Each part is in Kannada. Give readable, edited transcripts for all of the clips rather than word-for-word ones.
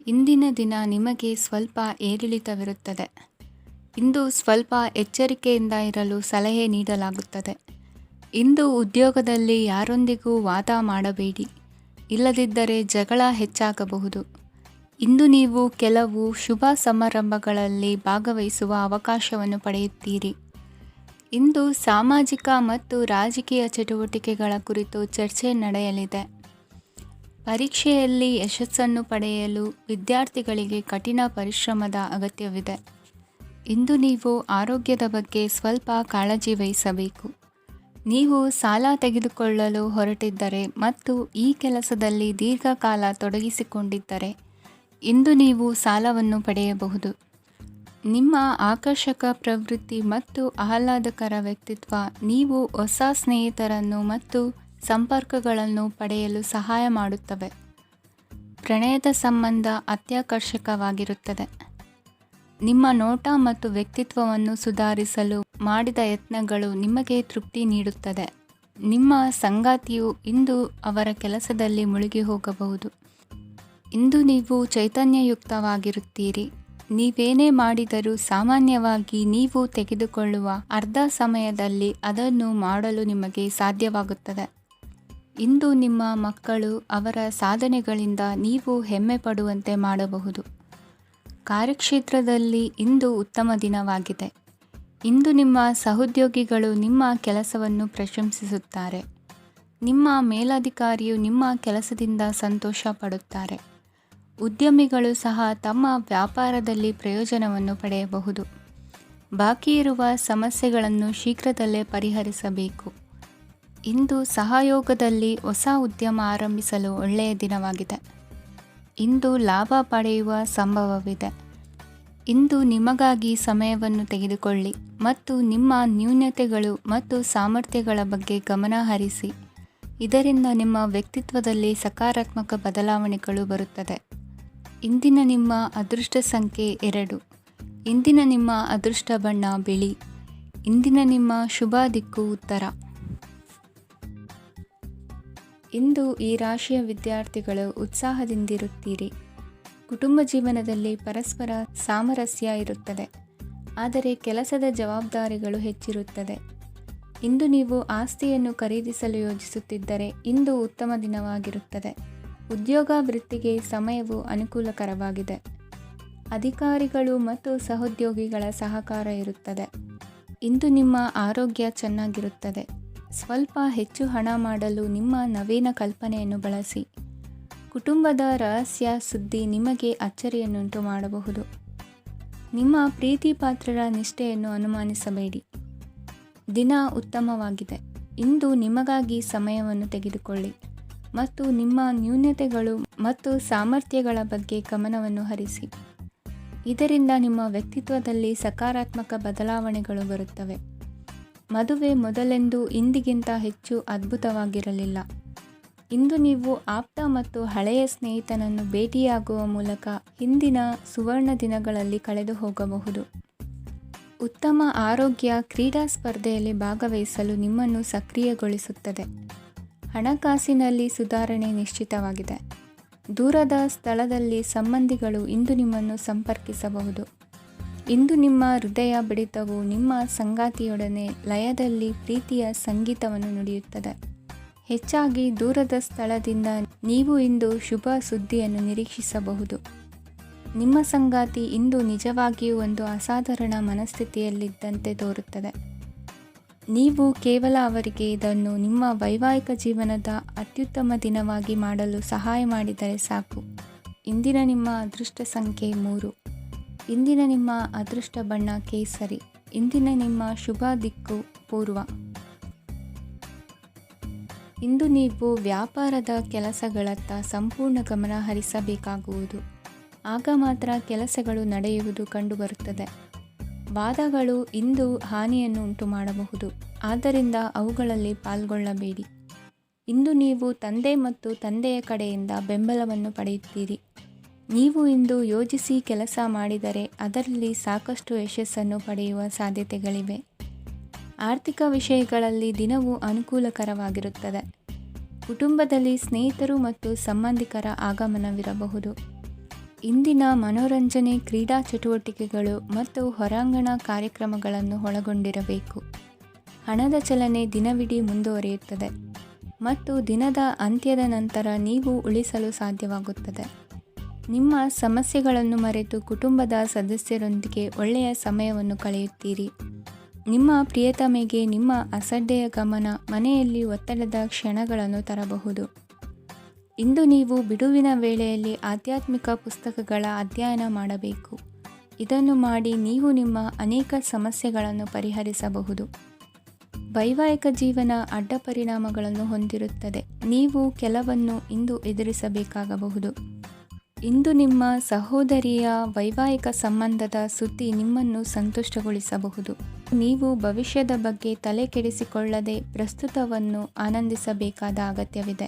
ಇಂದಿನ ದಿನ ನಿಮಗೆ ಸ್ವಲ್ಪ ಏರಿಳಿತವಿರುತ್ತದೆ. ಇಂದು ಸ್ವಲ್ಪ ಎಚ್ಚರಿಕೆಯಿಂದ ಇರಲು ಸಲಹೆ ನೀಡಲಾಗುತ್ತದೆ. ಇಂದು ಉದ್ಯೋಗದಲ್ಲಿ ಯಾರೊಂದಿಗೂ ವಾದ ಮಾಡಬೇಡಿ, ಇಲ್ಲದಿದ್ದರೆ ಜಗಳ ಹೆಚ್ಚಾಗಬಹುದು. ಇಂದು ನೀವು ಕೆಲವು ಶುಭ ಸಮಾರಂಭಗಳಲ್ಲಿ ಭಾಗವಹಿಸುವ ಅವಕಾಶವನ್ನು ಪಡೆಯುತ್ತೀರಿ. ಇಂದು ಸಾಮಾಜಿಕ ಮತ್ತು ರಾಜಕೀಯ ಚಟುವಟಿಕೆಗಳ ಕುರಿತು ಚರ್ಚೆ ನಡೆಯಲಿದೆ. ಪರೀಕ್ಷೆಯಲ್ಲಿ ಯಶಸ್ಸನ್ನು ಪಡೆಯಲು ವಿದ್ಯಾರ್ಥಿಗಳಿಗೆ ಕಠಿಣ ಪರಿಶ್ರಮದ ಅಗತ್ಯವಿದೆ. ಇಂದು ನೀವು ಆರೋಗ್ಯದ ಬಗ್ಗೆ ಸ್ವಲ್ಪ ಕಾಳಜಿ ವಹಿಸಬೇಕು. ನೀವು ಸಾಲ ತೆಗೆದುಕೊಳ್ಳಲು ಹೊರಟಿದ್ದರೆ ಮತ್ತು ಈ ಕೆಲಸದಲ್ಲಿ ದೀರ್ಘಕಾಲ ತೊಡಗಿಸಿಕೊಂಡಿದ್ದರೆ ಇಂದು ನೀವು ಸಾಲವನ್ನು ಪಡೆಯಬಹುದು. ನಿಮ್ಮ ಆಕರ್ಷಕ ಪ್ರವೃತ್ತಿ ಮತ್ತು ಆಹ್ಲಾದಕರ ವ್ಯಕ್ತಿತ್ವ ನೀವು ಹೊಸ ಸ್ನೇಹಿತರನ್ನು ಮತ್ತು ಸಂಪರ್ಕಗಳನ್ನು ಪಡೆಯಲು ಸಹಾಯ ಮಾಡುತ್ತವೆ. ಪ್ರಣಯದ ಸಂಬಂಧ ಅತ್ಯಾಕರ್ಷಕವಾಗಿರುತ್ತದೆ. ನಿಮ್ಮ ನೋಟ ಮತ್ತು ವ್ಯಕ್ತಿತ್ವವನ್ನು ಸುಧಾರಿಸಲು ಮಾಡಿದ ಯತ್ನಗಳು ನಿಮಗೆ ತೃಪ್ತಿ ನೀಡುತ್ತದೆ. ನಿಮ್ಮ ಸಂಗಾತಿಯು ಇಂದು ಅವರ ಕೆಲಸದಲ್ಲಿ ಮುಳುಗಿ ಹೋಗಬಹುದು. ಇಂದು ನೀವು ಚೈತನ್ಯಯುಕ್ತವಾಗಿರುತ್ತೀರಿ. ನೀವೇನೇ ಮಾಡಿದರೂ ಸಾಮಾನ್ಯವಾಗಿ ನೀವು ತೆಗೆದುಕೊಳ್ಳುವ ಅರ್ಧ ಸಮಯದಲ್ಲಿ ಅದನ್ನು ಮಾಡಲು ನಿಮಗೆ ಸಾಧ್ಯವಾಗುತ್ತದೆ. ಇಂದು ನಿಮ್ಮ ಮಕ್ಕಳು ಅವರ ಸಾಧನೆಗಳಿಂದ ನೀವು ಹೆಮ್ಮೆ ಪಡುವಂತೆ ಮಾಡಬಹುದು. ಕಾರ್ಯಕ್ಷೇತ್ರದಲ್ಲಿ ಇಂದು ಉತ್ತಮ ದಿನವಾಗಿದೆ. ಇಂದು ನಿಮ್ಮ ಸಹೋದ್ಯೋಗಿಗಳು ನಿಮ್ಮ ಕೆಲಸವನ್ನು ಪ್ರಶಂಸಿಸುತ್ತಾರೆ. ನಿಮ್ಮ ಮೇಲಧಿಕಾರಿಯು ನಿಮ್ಮ ಕೆಲಸದಿಂದ ಸಂತೋಷ ಪಡುತ್ತಾರೆ. ಉದ್ಯಮಿಗಳು ಸಹ ತಮ್ಮ ವ್ಯಾಪಾರದಲ್ಲಿ ಪ್ರಯೋಜನವನ್ನು ಪಡೆಯಬಹುದು. ಬಾಕಿ ಇರುವ ಸಮಸ್ಯೆಗಳನ್ನು ಶೀಘ್ರದಲ್ಲೇ ಪರಿಹರಿಸಬೇಕು. ಇಂದು ಸಹಯೋಗದಲ್ಲಿ ಹೊಸ ಉದ್ಯಮ ಆರಂಭಿಸಲು ಒಳ್ಳೆಯ ದಿನವಾಗಿದೆ. ಇಂದು ಲಾಭ ಪಡೆಯುವ ಸಂಭವವಿದೆ. ಇಂದು ನಿಮಗಾಗಿ ಸಮಯವನ್ನು ತೆಗೆದುಕೊಳ್ಳಿ ಮತ್ತು ನಿಮ್ಮ ನ್ಯೂನತೆಗಳು ಮತ್ತು ಸಾಮರ್ಥ್ಯಗಳ ಬಗ್ಗೆ ಗಮನ ಹರಿಸಿ. ಇದರಿಂದ ನಿಮ್ಮ ವ್ಯಕ್ತಿತ್ವದಲ್ಲಿ ಸಕಾರಾತ್ಮಕ ಬದಲಾವಣೆಗಳು ಬರುತ್ತದೆ. ಇಂದಿನ ನಿಮ್ಮ ಅದೃಷ್ಟ ಸಂಖ್ಯೆ 2. ಇಂದಿನ ನಿಮ್ಮ ಅದೃಷ್ಟ ಬಣ್ಣ ಬಿಳಿ. ಇಂದಿನ ನಿಮ್ಮ ಶುಭ ದಿಕ್ಕು ಉತ್ತರ. ಇಂದು ಈ ರಾಶಿಯ ವಿದ್ಯಾರ್ಥಿಗಳು ಉತ್ಸಾಹದಿಂದಿರುತ್ತೀರಿ. ಕುಟುಂಬ ಜೀವನದಲ್ಲಿ ಪರಸ್ಪರ ಸಾಮರಸ್ಯ ಇರುತ್ತದೆ, ಆದರೆ ಕೆಲಸದ ಜವಾಬ್ದಾರಿಗಳು ಹೆಚ್ಚಿರುತ್ತದೆ. ಇಂದು ನೀವು ಆಸ್ತಿಯನ್ನು ಖರೀದಿಸಲು ಯೋಜಿಸುತ್ತಿದ್ದರೆ ಇಂದು ಉತ್ತಮ ದಿನವಾಗಿರುತ್ತದೆ. ಉದ್ಯೋಗ ವೃತ್ತಿಗೆ ಸಮಯವು ಅನುಕೂಲಕರವಾಗಿದೆ. ಅಧಿಕಾರಿಗಳು ಮತ್ತು ಸಹೋದ್ಯೋಗಿಗಳ ಸಹಕಾರ ಇರುತ್ತದೆ. ಇಂದು ನಿಮ್ಮ ಆರೋಗ್ಯ ಚೆನ್ನಾಗಿರುತ್ತದೆ. ಸ್ವಲ್ಪ ಹೆಚ್ಚು ಹಣ ಮಾಡಲು ನಿಮ್ಮ ನವೀನ ಕಲ್ಪನೆಯನ್ನು ಬಳಸಿ. ಕುಟುಂಬದ ರಹಸ್ಯ ಸುದ್ದಿ ನಿಮಗೆ ಅಚ್ಚರಿಯನ್ನುಂಟು ಮಾಡಬಹುದು. ನಿಮ್ಮ ಪ್ರೀತಿ ಪಾತ್ರರ ನಿಷ್ಠೆಯನ್ನು ಅನುಮಾನಿಸಬೇಡಿ. ದಿನ ಉತ್ತಮವಾಗಿದೆ. ಇಂದು ನಿಮಗಾಗಿ ಸಮಯವನ್ನು ತೆಗೆದುಕೊಳ್ಳಿ ಮತ್ತು ನಿಮ್ಮ ನ್ಯೂನತೆಗಳು ಮತ್ತು ಸಾಮರ್ಥ್ಯಗಳ ಬಗ್ಗೆ ಗಮನವನ್ನು ಹರಿಸಿ. ಇದರಿಂದ ನಿಮ್ಮ ವ್ಯಕ್ತಿತ್ವದಲ್ಲಿ ಸಕಾರಾತ್ಮಕ ಬದಲಾವಣೆಗಳು ಬರುತ್ತವೆ. ಮದುವೆ ಮೊದಲೆಂದೂ ಇಂದಿಗಿಂತ ಹೆಚ್ಚು ಅದ್ಭುತವಾಗಿರಲಿಲ್ಲ. ಇಂದು ನೀವು ಆಪ್ತ ಮತ್ತು ಹಳೆಯ ಸ್ನೇಹಿತನನ್ನು ಭೇಟಿಯಾಗುವ ಮೂಲಕ ಹಿಂದಿನ ಸುವರ್ಣ ದಿನಗಳಲ್ಲಿ ಕಳೆದು ಹೋಗಬಹುದು. ಉತ್ತಮ ಆರೋಗ್ಯ ಕ್ರೀಡಾ ಸ್ಪರ್ಧೆಯಲ್ಲಿ ಭಾಗವಹಿಸಲು ನಿಮ್ಮನ್ನು ಸಕ್ರಿಯಗೊಳಿಸುತ್ತದೆ. ಹಣಕಾಸಿನಲ್ಲಿ ಸುಧಾರಣೆ ನಿಶ್ಚಿತವಾಗಿದೆ. ದೂರದ ಸ್ಥಳದಲ್ಲಿ ಸಂಬಂಧಿಗಳು ಇಂದು ನಿಮ್ಮನ್ನು ಸಂಪರ್ಕಿಸಬಹುದು. ಇಂದು ನಿಮ್ಮ ಹೃದಯ ಬಡಿತವು ನಿಮ್ಮ ಸಂಗಾತಿಯೊಡನೆ ಲಯದಲ್ಲಿ ಪ್ರೀತಿಯ ಸಂಗೀತವನ್ನು ನುಡಿಯುತ್ತದೆ. ಹೆಚ್ಚಾಗಿ ದೂರದ ಸ್ಥಳದಿಂದ ನೀವು ಇಂದು ಶುಭ ಸುದ್ದಿಯನ್ನು ನಿರೀಕ್ಷಿಸಬಹುದು. ನಿಮ್ಮ ಸಂಗಾತಿ ಇಂದು ನಿಜವಾಗಿಯೂ ಒಂದು ಅಸಾಧಾರಣ ಮನಸ್ಥಿತಿಯಲ್ಲಿದ್ದಂತೆ ತೋರುತ್ತದೆ. ನೀವು ಕೇವಲ ಅವರಿಗೆ ಇದನ್ನು ನಿಮ್ಮ ವೈವಾಹಿಕ ಜೀವನದ ಅತ್ಯುತ್ತಮ ದಿನವಾಗಿ ಮಾಡಲು ಸಹಾಯ ಮಾಡಿದರೆ ಸಾಕು. ಇಂದಿನ ನಿಮ್ಮ ಅದೃಷ್ಟ ಸಂಖ್ಯೆ 3. ಇಂದಿನ ನಿಮ್ಮ ಅದೃಷ್ಟ ಬಣ್ಣ ಕೇಸರಿ. ಇಂದಿನ ನಿಮ್ಮ ಶುಭ ದಿಕ್ಕು ಪೂರ್ವ. ಇಂದು ನೀವು ವ್ಯಾಪಾರದ ಕೆಲಸಗಳತ್ತ ಸಂಪೂರ್ಣ ಗಮನ ಹರಿಸಬೇಕಾಗುವುದು. ಆಗ ಮಾತ್ರ ಕೆಲಸಗಳು ನಡೆಯುವುದು ಕಂಡುಬರುತ್ತದೆ. ವಾದಗಳು ಇಂದು ಹಾನಿಯನ್ನು ಉಂಟು ಮಾಡಬಹುದು, ಆದ್ದರಿಂದ ಅವುಗಳಲ್ಲಿ ಪಾಲ್ಗೊಳ್ಳಬೇಡಿ. ಇಂದು ನೀವು ತಂದೆ ಮತ್ತು ತಂದೆಯ ಕಡೆಯಿಂದ ಬೆಂಬಲವನ್ನು ಪಡೆಯುತ್ತೀರಿ. ನೀವು ಇಂದು ಯೋಜಿಸಿ ಕೆಲಸ ಮಾಡಿದರೆ ಅದರಲ್ಲಿ ಸಾಕಷ್ಟು ಯಶಸ್ಸನ್ನು ಪಡೆಯುವ ಸಾಧ್ಯತೆಗಳಿವೆ. ಆರ್ಥಿಕ ವಿಷಯಗಳಲ್ಲಿ ದಿನವು ಅನುಕೂಲಕರವಾಗಿರುತ್ತದೆ. ಕುಟುಂಬದಲ್ಲಿ ಸ್ನೇಹಿತರು ಮತ್ತು ಸಂಬಂಧಿಕರ ಆಗಮನವಿರಬಹುದು. ಇಂದಿನ ಮನೋರಂಜನೆ ಕ್ರೀಡಾ ಚಟುವಟಿಕೆಗಳು ಮತ್ತು ಹೊರಾಂಗಣ ಕಾರ್ಯಕ್ರಮಗಳನ್ನು ಒಳಗೊಂಡಿರಬೇಕು. ಹಣದ ಚಲನೆ ದಿನವಿಡೀ ಮುಂದುವರಿಯುತ್ತದೆ ಮತ್ತು ದಿನದ ಅಂತ್ಯದ ನಂತರ ನೀವು ಉಳಿಸಲು ಸಾಧ್ಯವಾಗುತ್ತದೆ. ನಿಮ್ಮ ಸಮಸ್ಯೆಗಳನ್ನು ಮರೆತು ಕುಟುಂಬದ ಸದಸ್ಯರೊಂದಿಗೆ ಒಳ್ಳೆಯ ಸಮಯವನ್ನು ಕಳೆಯುತ್ತೀರಿ. ನಿಮ್ಮ ಪ್ರಿಯತಮೆಗೆ ನಿಮ್ಮ ಅಸಡ್ಡೆಯ ಗಮನ ಮನೆಯಲ್ಲಿ ಒತ್ತಡದ ಕ್ಷಣಗಳನ್ನು ತರಬಹುದು. ಇಂದು ನೀವು ಬಿಡುವಿನ ವೇಳೆಯಲ್ಲಿ ಆಧ್ಯಾತ್ಮಿಕ ಪುಸ್ತಕಗಳ ಅಧ್ಯಯನ ಮಾಡಬೇಕು. ಇದನ್ನು ಮಾಡಿ ನೀವು ನಿಮ್ಮ ಅನೇಕ ಸಮಸ್ಯೆಗಳನ್ನು ಪರಿಹರಿಸಬಹುದು. ವೈವಾಹಿಕ ಜೀವನ ಅಡ್ಡ ಪರಿಣಾಮಗಳನ್ನು ಹೊಂದಿರುತ್ತದೆ. ನೀವು ಕೆಲವನ್ನು ಇಂದು ಎದುರಿಸಬೇಕಾಗಬಹುದು. ಇಂದು ನಿಮ್ಮ ಸಹೋದರಿಯ ವೈವಾಹಿಕ ಸಂಬಂಧದ ಸುದ್ದಿ ನಿಮ್ಮನ್ನು ಸಂತುಷ್ಟಗೊಳಿಸಬಹುದು. ನೀವು ಭವಿಷ್ಯದ ಬಗ್ಗೆ ತಲೆ ಕೆಡಿಸಿಕೊಳ್ಳದೆ ಪ್ರಸ್ತುತವನ್ನು ಆನಂದಿಸಬೇಕಾದ ಅಗತ್ಯವಿದೆ.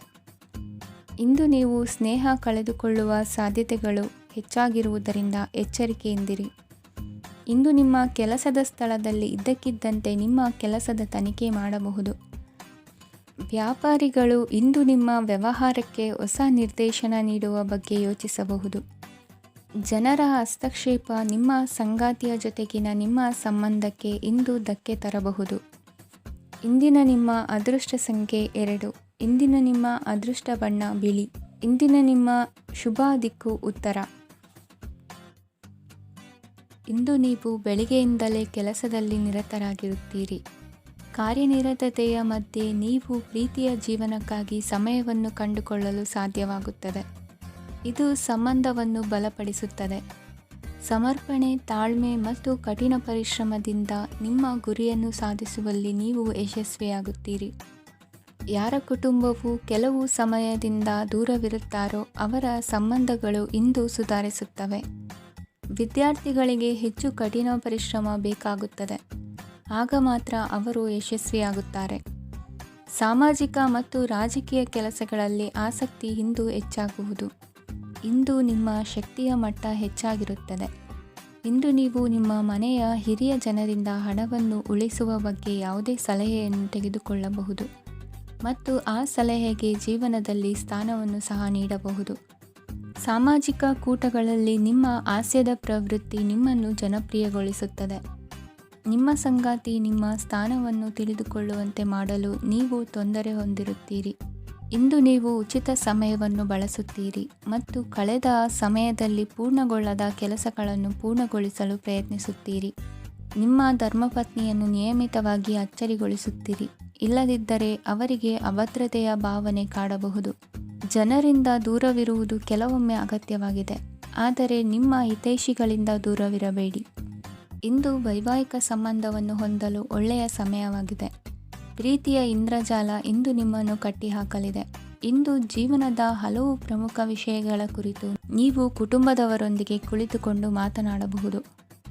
ಇಂದು ನೀವು ಸ್ನೇಹ ಕಳೆದುಕೊಳ್ಳುವ ಸಾಧ್ಯತೆಗಳು ಹೆಚ್ಚಾಗಿರುವುದರಿಂದ ಎಚ್ಚರಿಕೆಯಿಂದಿರಿ. ಇಂದು ನಿಮ್ಮ ಕೆಲಸದ ಸ್ಥಳದಲ್ಲಿ ಇದ್ದಕ್ಕಿದ್ದಂತೆ ನಿಮ್ಮ ಕೆಲಸದ ತನಿಖೆ ಮಾಡಬಹುದು. ವ್ಯಾಪಾರಿಗಳು ಇಂದು ನಿಮ್ಮ ವ್ಯವಹಾರಕ್ಕೆ ಹೊಸ ನಿರ್ದೇಶನ ನೀಡುವ ಬಗ್ಗೆ ಯೋಚಿಸಬಹುದು. ಜನರ ಹಸ್ತಕ್ಷೇಪ ನಿಮ್ಮ ಸಂಗಾತಿಯ ಜೊತೆಗಿನ ನಿಮ್ಮ ಸಂಬಂಧಕ್ಕೆ ಇಂದು ಧಕ್ಕೆ ತರಬಹುದು. ಇಂದಿನ ನಿಮ್ಮ ಅದೃಷ್ಟ ಸಂಖ್ಯೆ 2. ಇಂದಿನ ನಿಮ್ಮ ಅದೃಷ್ಟ ಬಣ್ಣ ಬಿಳಿ. ಇಂದಿನ ನಿಮ್ಮ ಶುಭ ದಿಕ್ಕು ಉತ್ತರ. ಇಂದು ನೀವು ಬೆಳಿಗ್ಗೆಯಿಂದಲೇ ಕೆಲಸದಲ್ಲಿ ನಿರತರಾಗಿರುತ್ತೀರಿ. ಕಾರ್ಯನಿರತತೆಯ ಮಧ್ಯೆ ನೀವು ಪ್ರೀತಿಯ ಜೀವನಕ್ಕಾಗಿ ಸಮಯವನ್ನು ಕಂಡುಕೊಳ್ಳಲು ಸಾಧ್ಯವಾಗುತ್ತದೆ. ಇದು ಸಂಬಂಧವನ್ನು ಬಲಪಡಿಸುತ್ತದೆ. ಸಮರ್ಪಣೆ, ತಾಳ್ಮೆ ಮತ್ತು ಕಠಿಣ ಪರಿಶ್ರಮದಿಂದ ನಿಮ್ಮ ಗುರಿಯನ್ನು ಸಾಧಿಸುವಲ್ಲಿ ನೀವು ಯಶಸ್ವಿಯಾಗುತ್ತೀರಿ. ಯಾರ ಕುಟುಂಬವು ಕೆಲವು ಸಮಯದಿಂದ ದೂರವಿರುತ್ತಾರೋ ಅವರ ಸಂಬಂಧಗಳು ಇಂದು ಸುಧಾರಿಸುತ್ತವೆ. ವಿದ್ಯಾರ್ಥಿಗಳಿಗೆ ಹೆಚ್ಚು ಕಠಿಣ ಪರಿಶ್ರಮ ಬೇಕಾಗುತ್ತದೆ. ಆಗ ಮಾತ್ರ ಅವರು ಯಶಸ್ವಿಯಾಗುತ್ತಾರೆ. ಸಾಮಾಜಿಕ ಮತ್ತು ರಾಜಕೀಯ ಕೆಲಸಗಳಲ್ಲಿ ಆಸಕ್ತಿ ಇಂದು ಹೆಚ್ಚಾಗುವುದು. ಇಂದು ನಿಮ್ಮ ಶಕ್ತಿಯ ಮಟ್ಟ ಹೆಚ್ಚಾಗಿರುತ್ತದೆ. ಇಂದು ನೀವು ನಿಮ್ಮ ಮನೆಯ ಹಿರಿಯ ಜನರಿಂದ ಹಣವನ್ನು ಉಳಿಸುವ ಬಗ್ಗೆ ಯಾವುದೇ ಸಲಹೆಯನ್ನು ತೆಗೆದುಕೊಳ್ಳಬಹುದು ಮತ್ತು ಆ ಸಲಹೆಗೆ ಜೀವನದಲ್ಲಿ ಸ್ಥಾನವನ್ನು ಸಹ ನೀಡಬಹುದು. ಸಾಮಾಜಿಕ ಕೂಟಗಳಲ್ಲಿ ನಿಮ್ಮ ಹಾಸ್ಯದ ಪ್ರವೃತ್ತಿ ನಿಮ್ಮನ್ನು ಜನಪ್ರಿಯಗೊಳಿಸುತ್ತದೆ. ನಿಮ್ಮ ಸಂಗಾತಿ ನಿಮ್ಮ ಸ್ಥಾನವನ್ನು ತಿಳಿದುಕೊಳ್ಳುವಂತೆ ಮಾಡಲು ನೀವು ತೊಂದರೆ ಹೊಂದಿರುತ್ತೀರಿ. ಇಂದು ನೀವು ಉಚಿತ ಸಮಯವನ್ನು ಬಳಸುತ್ತೀರಿ ಮತ್ತು ಕಳೆದ ಸಮಯದಲ್ಲಿ ಪೂರ್ಣಗೊಳ್ಳದ ಕೆಲಸಗಳನ್ನು ಪೂರ್ಣಗೊಳಿಸಲು ಪ್ರಯತ್ನಿಸುತ್ತೀರಿ. ನಿಮ್ಮ ಧರ್ಮಪತ್ನಿಯನ್ನು ನಿಯಮಿತವಾಗಿ ಅಚ್ಚರಿಗೊಳಿಸುತ್ತೀರಿ. ಇಲ್ಲದಿದ್ದರೆ ಅವರಿಗೆ ಅಭದ್ರತೆಯ ಭಾವನೆ ಕಾಡಬಹುದು. ಜನರಿಂದ ದೂರವಿರುವುದು ಕೆಲವೊಮ್ಮೆ ಅಗತ್ಯವಾಗಿದೆ, ಆದರೆ ನಿಮ್ಮ ಹಿತೈಷಿಗಳಿಂದ ದೂರವಿರಬೇಡಿ. ಇಂದು ವೈವಾಹಿಕ ಸಂಬಂಧವನ್ನು ಹೊಂದಲು ಒಳ್ಳೆಯ ಸಮಯವಾಗಿದೆ. ಪ್ರೀತಿಯ ಇಂದ್ರಜಾಲ ಇಂದು ನಿಮ್ಮನ್ನು ಕಟ್ಟಿಹಾಕಲಿದೆ. ಇಂದು ಜೀವನದ ಹಲವು ಪ್ರಮುಖ ವಿಷಯಗಳ ಕುರಿತು ನೀವು ಕುಟುಂಬದವರೊಂದಿಗೆ ಕುಳಿತುಕೊಂಡು ಮಾತನಾಡಬಹುದು.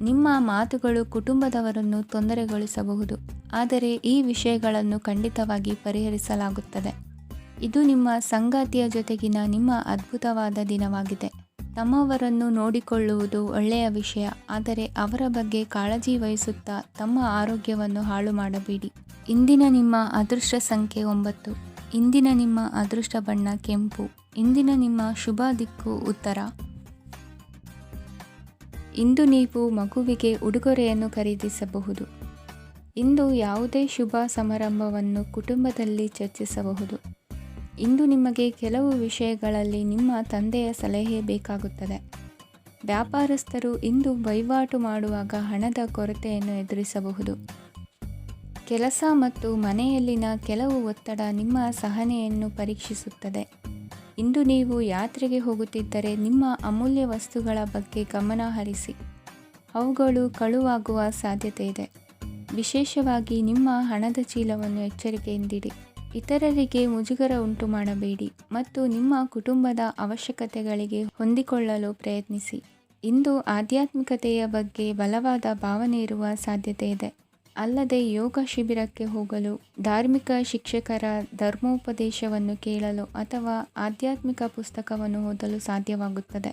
ನಿಮ್ಮ ಮಾತುಗಳು ಕುಟುಂಬದವರನ್ನು ತೊಂದರೆಗೊಳಿಸಬಹುದು, ಆದರೆ ಈ ವಿಷಯಗಳನ್ನು ಖಂಡಿತವಾಗಿ ಪರಿಹರಿಸಲಾಗುತ್ತದೆ. ಇದು ನಿಮ್ಮ ಸಂಗಾತಿಯ ಜೊತೆಗಿನ ನಿಮ್ಮ ಅದ್ಭುತವಾದ ದಿನವಾಗಿದೆ. ತಮ್ಮವರನ್ನು ನೋಡಿಕೊಳ್ಳುವುದು ಒಳ್ಳೆಯ ವಿಷಯ, ಆದರೆ ಅವರ ಬಗ್ಗೆ ಕಾಳಜಿ ವಹಿಸುತ್ತಾ ತಮ್ಮ ಆರೋಗ್ಯವನ್ನು ಹಾಳು ಮಾಡಬೇಡಿ. ಇಂದಿನ ನಿಮ್ಮ ಅದೃಷ್ಟ ಸಂಖ್ಯೆ 9. ಇಂದಿನ ನಿಮ್ಮ ಅದೃಷ್ಟ ಬಣ್ಣ ಕೆಂಪು. ಇಂದಿನ ನಿಮ್ಮ ಶುಭ ದಿಕ್ಕು ಉತ್ತರ. ಇಂದು ನೀವು ಮಗುವಿಗೆ ಉಡುಗೊರೆಯನ್ನು ಖರೀದಿಸಬಹುದು. ಇಂದು ಯಾವುದೇ ಶುಭ ಸಮಾರಂಭವನ್ನು ಕುಟುಂಬದಲ್ಲಿ ಚರ್ಚಿಸಬಹುದು. ಇಂದು ನಿಮಗೆ ಕೆಲವು ವಿಷಯಗಳಲ್ಲಿ ನಿಮ್ಮ ತಂದೆಯ ಸಲಹೆ ಬೇಕಾಗುತ್ತದೆ. ವ್ಯಾಪಾರಸ್ಥರು ಇಂದು ವಹಿವಾಟು ಮಾಡುವಾಗ ಹಣದ ಕೊರತೆಯನ್ನು ಎದುರಿಸಬಹುದು. ಕೆಲಸ ಮತ್ತು ಮನೆಯಲ್ಲಿನ ಕೆಲವು ಒತ್ತಡ ನಿಮ್ಮ ಸಹನೆಯನ್ನು ಪರೀಕ್ಷಿಸುತ್ತದೆ. ಇಂದು ನೀವು ಯಾತ್ರೆಗೆ ಹೋಗುತ್ತಿದ್ದರೆ ನಿಮ್ಮ ಅಮೂಲ್ಯ ವಸ್ತುಗಳ ಬಗ್ಗೆ ಗಮನ ಹರಿಸಿ. ಅವುಗಳು ಕಳುವಾಗುವ ಸಾಧ್ಯತೆ ಇದೆ. ವಿಶೇಷವಾಗಿ ನಿಮ್ಮ ಹಣದ ಚೀಲವನ್ನು ಎಚ್ಚರಿಕೆಯಿಂದಿಡಿ. ಇತರರಿಗೆ ಮುಜುಗರ ಉಂಟು ಮಾಡಬೇಡಿ ಮತ್ತು ನಿಮ್ಮ ಕುಟುಂಬದ ಅವಶ್ಯಕತೆಗಳಿಗೆ ಹೊಂದಿಕೊಳ್ಳಲು ಪ್ರಯತ್ನಿಸಿ. ಇಂದು ಆಧ್ಯಾತ್ಮಿಕತೆಯ ಬಗ್ಗೆ ಬಲವಾದ ಭಾವನೆ ಇರುವ ಸಾಧ್ಯತೆ ಇದೆ. ಅಲ್ಲದೆ ಯೋಗ ಶಿಬಿರಕ್ಕೆ ಹೋಗಲು, ಧಾರ್ಮಿಕ ಶಿಕ್ಷಕರ ಧರ್ಮೋಪದೇಶವನ್ನು ಕೇಳಲು ಅಥವಾ ಆಧ್ಯಾತ್ಮಿಕ ಪುಸ್ತಕವನ್ನು ಓದಲು ಸಾಧ್ಯವಾಗುತ್ತದೆ.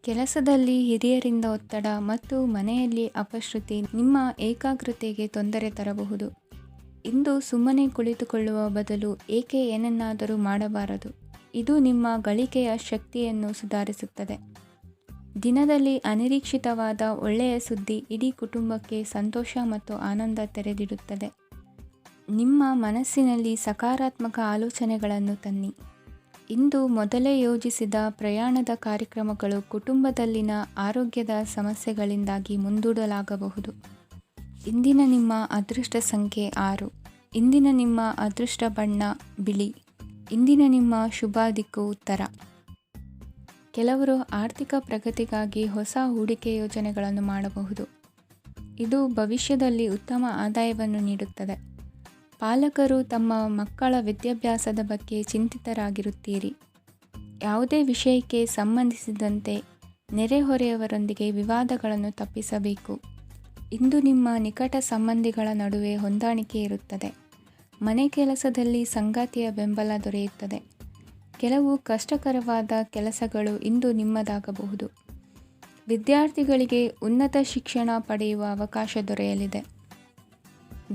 ಕೆಲಸದಲ್ಲಿ ಹಿರಿಯರಿಂದ ಒತ್ತಡ ಮತ್ತು ಮನೆಯಲ್ಲಿ ಅಪಶ್ರುತಿ ನಿಮ್ಮ ಏಕಾಗ್ರತೆಗೆ ತೊಂದರೆ ತರಬಹುದು. ಇಂದು ಸುಮ್ಮನೆ ಕುಳಿತುಕೊಳ್ಳುವ ಬದಲು ಏಕೆ ಏನನ್ನಾದರೂ ಮಾಡಬಾರದು. ಇದು ನಿಮ್ಮ ಗಳಿಕೆಯ ಶಕ್ತಿಯನ್ನು ಸುಧಾರಿಸುತ್ತದೆ. ದಿನದಲ್ಲಿ ಅನಿರೀಕ್ಷಿತವಾದ ಒಳ್ಳೆಯ ಸುದ್ದಿ ಇಡೀ ಕುಟುಂಬಕ್ಕೆ ಸಂತೋಷ ಮತ್ತು ಆನಂದ ತೆರೆದಿಡುತ್ತದೆ. ನಿಮ್ಮ ಮನಸ್ಸಿನಲ್ಲಿ ಸಕಾರಾತ್ಮಕ ಆಲೋಚನೆಗಳನ್ನು ತನ್ನಿ. ಇಂದು ಮೊದಲೇ ಯೋಜಿಸಿದ ಪ್ರಯಾಣದ ಕಾರ್ಯಕ್ರಮಗಳು ಕುಟುಂಬದಲ್ಲಿನ ಆರೋಗ್ಯದ ಸಮಸ್ಯೆಗಳಿಂದಾಗಿ ಮುಂದೂಡಲಾಗಬಹುದು. ಇಂದಿನ ನಿಮ್ಮ ಅದೃಷ್ಟ ಸಂಖ್ಯೆ 6. ಇಂದಿನ ನಿಮ್ಮ ಅದೃಷ್ಟ ಬಣ್ಣ ಬಿಳಿ. ಇಂದಿನ ನಿಮ್ಮ ಶುಭ ದಿಕ್ಕು ಉತ್ತರ. ಕೆಲವರು ಆರ್ಥಿಕ ಪ್ರಗತಿಗಾಗಿ ಹೊಸ ಹೂಡಿಕೆ ಯೋಜನೆಗಳನ್ನು ಮಾಡಬಹುದು. ಇದು ಭವಿಷ್ಯದಲ್ಲಿ ಉತ್ತಮ ಆದಾಯವನ್ನು ನೀಡುತ್ತದೆ. ಪಾಲಕರು ತಮ್ಮ ಮಕ್ಕಳ ವಿದ್ಯಾಭ್ಯಾಸದ ಬಗ್ಗೆ ಚಿಂತಿತರಾಗಿರುತ್ತೀರಿ. ಯಾವುದೇ ವಿಷಯಕ್ಕೆ ಸಂಬಂಧಿಸಿದಂತೆ ನೆರೆಹೊರೆಯವರೊಂದಿಗೆ ವಿವಾದಗಳನ್ನು ತಪ್ಪಿಸಬೇಕು. ಇಂದು ನಿಮ್ಮ ನಿಕಟ ಸಂಬಂಧಿಗಳ ನಡುವೆ ಹೊಂದಾಣಿಕೆ ಇರುತ್ತದೆ. ಮನೆ ಕೆಲಸದಲ್ಲಿ ಸಂಗಾತಿಯ ಬೆಂಬಲ ದೊರೆಯುತ್ತದೆ. ಕೆಲವು ಕಷ್ಟಕರವಾದ ಕೆಲಸಗಳು ಇಂದು ನಿಮ್ಮದಾಗಬಹುದು. ವಿದ್ಯಾರ್ಥಿಗಳಿಗೆ ಉನ್ನತ ಶಿಕ್ಷಣ ಪಡೆಯುವ ಅವಕಾಶ ದೊರೆಯಲಿದೆ.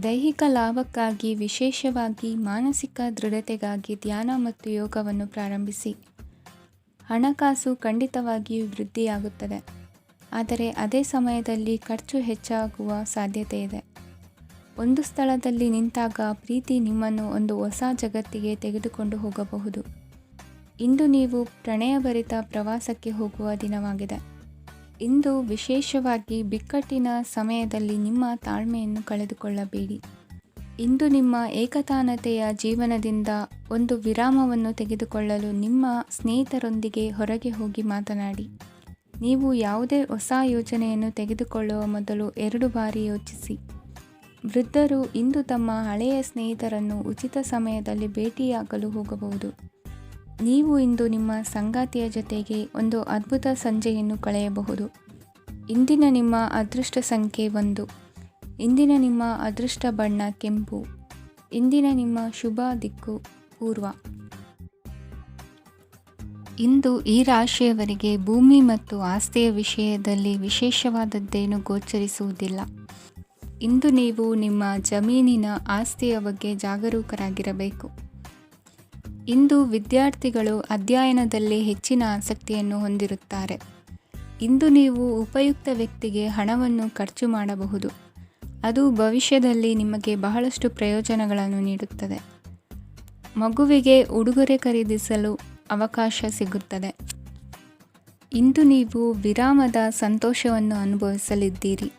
ದೈಹಿಕ ಲಾಭಕ್ಕಾಗಿ, ವಿಶೇಷವಾಗಿ ಮಾನಸಿಕ ದೃಢತೆಗಾಗಿ ಧ್ಯಾನ ಮತ್ತು ಯೋಗವನ್ನು ಪ್ರಾರಂಭಿಸಿ. ಹಣಕಾಸು ಖಂಡಿತವಾಗಿಯೂ ವೃದ್ಧಿಯಾಗುತ್ತದೆ, ಆದರೆ ಅದೇ ಸಮಯದಲ್ಲಿ ಖರ್ಚು ಹೆಚ್ಚಾಗುವ ಸಾಧ್ಯತೆ ಇದೆ. ಒಂದು ಸ್ಥಳದಲ್ಲಿ ನಿಂತಾಗ ಪ್ರೀತಿ ನಿಮ್ಮನ್ನು ಒಂದು ಹೊಸ ಜಗತ್ತಿಗೆ ತೆಗೆದುಕೊಂಡು ಹೋಗಬಹುದು. ಇಂದು ನೀವು ಪ್ರಣಯಭರಿತ ಪ್ರವಾಸಕ್ಕೆ ಹೋಗುವ ದಿನವಾಗಿದೆ. ಇಂದು ವಿಶೇಷವಾಗಿ ಬಿಕ್ಕಟ್ಟಿನ ಸಮಯದಲ್ಲಿ ನಿಮ್ಮ ತಾಳ್ಮೆಯನ್ನು ಕಳೆದುಕೊಳ್ಳಬೇಡಿ. ಇಂದು ನಿಮ್ಮ ಏಕತಾನತೆಯ ಜೀವನದಿಂದ ಒಂದು ವಿರಾಮವನ್ನು ತೆಗೆದುಕೊಳ್ಳಲು ನಿಮ್ಮ ಸ್ನೇಹಿತರೊಂದಿಗೆ ಹೊರಗೆ ಹೋಗಿ ಮಾತನಾಡಿ. ನೀವು ಯಾವುದೇ ಹೊಸ ಯೋಜನೆಯನ್ನು ತೆಗೆದುಕೊಳ್ಳುವ ಮೊದಲು 2 ಬಾರಿ ಯೋಚಿಸಿ. ವೃದ್ಧರು ಇಂದು ತಮ್ಮ ಹಳೆಯ ಸ್ನೇಹಿತರನ್ನು ಉಚಿತ ಸಮಯದಲ್ಲಿ ಭೇಟಿಯಾಗಲು ಹೋಗಬಹುದು. ನೀವು ಇಂದು ನಿಮ್ಮ ಸಂಗಾತಿಯ ಜೊತೆಗೆ ಒಂದು ಅದ್ಭುತ ಸಂಜೆಯನ್ನು ಕಳೆಯಬಹುದು. ಇಂದಿನ ನಿಮ್ಮ ಅದೃಷ್ಟ ಸಂಖ್ಯೆ 1. ಇಂದಿನ ನಿಮ್ಮ ಅದೃಷ್ಟ ಬಣ್ಣ ಕೆಂಪು. ಇಂದಿನ ನಿಮ್ಮ ಶುಭ ದಿಕ್ಕು ಪೂರ್ವ. ಇಂದು ಈ ರಾಶಿಯವರಿಗೆ ಭೂಮಿ ಮತ್ತು ಆಸ್ತಿಯ ವಿಷಯದಲ್ಲಿ ವಿಶೇಷವಾದದ್ದೇನು ಗೋಚರಿಸುವುದಿಲ್ಲ. ಇಂದು ನೀವು ನಿಮ್ಮ ಜಮೀನಿನ ಆಸ್ತಿಯ ಬಗ್ಗೆ ಜಾಗರೂಕರಾಗಿರಬೇಕು. ಇಂದು ವಿದ್ಯಾರ್ಥಿಗಳು ಅಧ್ಯಯನದಲ್ಲಿ ಹೆಚ್ಚಿನ ಆಸಕ್ತಿಯನ್ನು ಹೊಂದಿರುತ್ತಾರೆ. ಇಂದು ನೀವು ಉಪಯುಕ್ತ ವ್ಯಕ್ತಿಗೆ ಹಣವನ್ನು ಖರ್ಚು ಮಾಡಬಹುದು. ಅದು ಭವಿಷ್ಯದಲ್ಲಿ ನಿಮಗೆ ಬಹಳಷ್ಟು ಪ್ರಯೋಜನಗಳನ್ನು ನೀಡುತ್ತದೆ. ಮಗುವಿಗೆ ಉಡುಗೊರೆ ಖರೀದಿಸಲು ಅವಕಾಶ ಸಿಗುತ್ತದೆ. ಇಂದು ನೀವು ವಿರಾಮದ ಸಂತೋಷವನ್ನು ಅನುಭವಿಸಲಿದ್ದೀರಿ.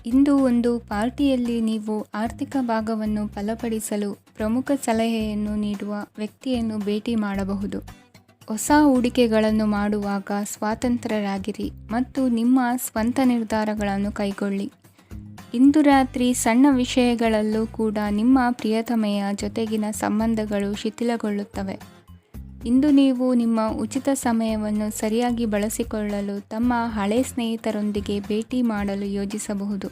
ಇಂದು ಒಂದು ಪಾರ್ಟಿಯಲ್ಲಿ ನೀವು ಆರ್ಥಿಕ ಭಾಗವನ್ನು ಬಲಪಡಿಸಲು ಪ್ರಮುಖ ಸಲಹೆಯನ್ನು ನೀಡುವ ವ್ಯಕ್ತಿಯನ್ನು ಭೇಟಿ ಮಾಡಬಹುದು. ಹೊಸ ಹೂಡಿಕೆಗಳನ್ನು ಮಾಡುವಾಗ ಸ್ವಾತಂತ್ರ್ಯರಾಗಿರಿ ಮತ್ತು ನಿಮ್ಮ ಸ್ವಂತ ನಿರ್ಧಾರಗಳನ್ನು ಕೈಗೊಳ್ಳಿ. ಇಂದು ರಾತ್ರಿ ಸಣ್ಣ ವಿಷಯಗಳಲ್ಲೂ ಕೂಡ ನಿಮ್ಮ ಪ್ರಿಯತಮೆಯ ಜೊತೆಗಿನ ಸಂಬಂಧಗಳು ಶಿಥಿಲಗೊಳ್ಳುತ್ತವೆ. ಇಂದು ನೀವು ನಿಮ್ಮ ಉಚಿತ ಸಮಯವನ್ನು ಸರಿಯಾಗಿ ಬಳಸಿಕೊಳ್ಳಲು ತಮ್ಮ ಹಳೆ ಸ್ನೇಹಿತರೊಂದಿಗೆ ಭೇಟಿ ಮಾಡಲು ಯೋಜಿಸಬಹುದು.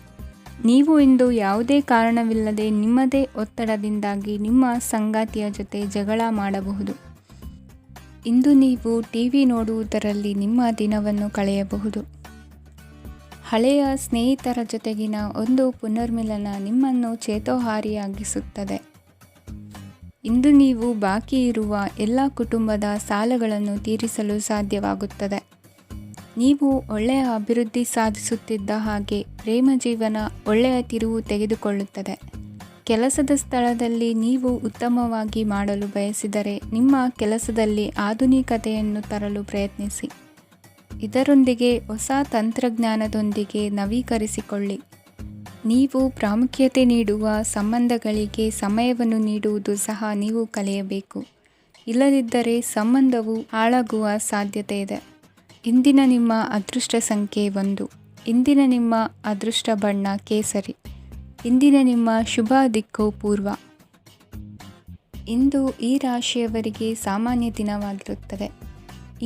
ನೀವು ಇಂದು ಯಾವುದೇ ಕಾರಣವಿಲ್ಲದೆ ನಿಮ್ಮದೇ ಒತ್ತಡದಿಂದಾಗಿ ನಿಮ್ಮ ಸಂಗಾತಿಯ ಜೊತೆ ಜಗಳ ಮಾಡಬಹುದು. ಇಂದು ನೀವು ಟಿವಿ ನೋಡುವುದರಲ್ಲಿ ನಿಮ್ಮ ದಿನವನ್ನು ಕಳೆಯಬಹುದು. ಹಳೆಯ ಸ್ನೇಹಿತರ ಜೊತೆಗಿನ ಒಂದು ಪುನರ್ಮಿಲನ ನಿಮ್ಮನ್ನು ಚೇತೋಹಾರಿಯಾಗಿಸುತ್ತದೆ. ಇಂದು ನೀವು ಬಾಕಿ ಇರುವ ಎಲ್ಲ ಕುಟುಂಬದ ಸಾಲಗಳನ್ನು ತೀರಿಸಲು ಸಾಧ್ಯವಾಗುತ್ತದೆ. ನೀವು ಒಳ್ಳೆಯ ಅಭಿವೃದ್ಧಿ ಸಾಧಿಸುತ್ತಿದ್ದ ಹಾಗೆ ಪ್ರೇಮ ಜೀವನ ಒಳ್ಳೆಯ ತಿರುವು ತೆಗೆದುಕೊಳ್ಳುತ್ತದೆ. ಕೆಲಸದ ಸ್ಥಳದಲ್ಲಿ ನೀವು ಉತ್ತಮವಾಗಿ ಮಾಡಲು ಬಯಸಿದರೆ ನಿಮ್ಮ ಕೆಲಸದಲ್ಲಿ ಆಧುನಿಕತೆಯನ್ನು ತರಲು ಪ್ರಯತ್ನಿಸಿ. ಇದರೊಂದಿಗೆ ಹೊಸ ತಂತ್ರಜ್ಞಾನದೊಂದಿಗೆ ನವೀಕರಿಸಿಕೊಳ್ಳಿ. ನೀವು ಪ್ರಾಮುಖ್ಯತೆ ನೀಡುವ ಸಂಬಂಧಗಳಿಗೆ ಸಮಯವನ್ನು ನೀಡುವುದು ಸಹ ನೀವು ಕಲಿಯಬೇಕು. ಇಲ್ಲದಿದ್ದರೆ ಸಂಬಂಧವು ಹಾಳಾಗುವ ಸಾಧ್ಯತೆ ಇದೆ. ಇಂದಿನ ನಿಮ್ಮ ಅದೃಷ್ಟ ಸಂಖ್ಯೆ 1. ಇಂದಿನ ನಿಮ್ಮ ಅದೃಷ್ಟ ಬಣ್ಣ ಕೇಸರಿ. ಇಂದಿನ ನಿಮ್ಮ ಶುಭ ದಿಕ್ಕು ಪೂರ್ವ. ಇಂದು ಈ ರಾಶಿಯವರಿಗೆ ಸಾಮಾನ್ಯ ದಿನವಾಗಿರುತ್ತದೆ.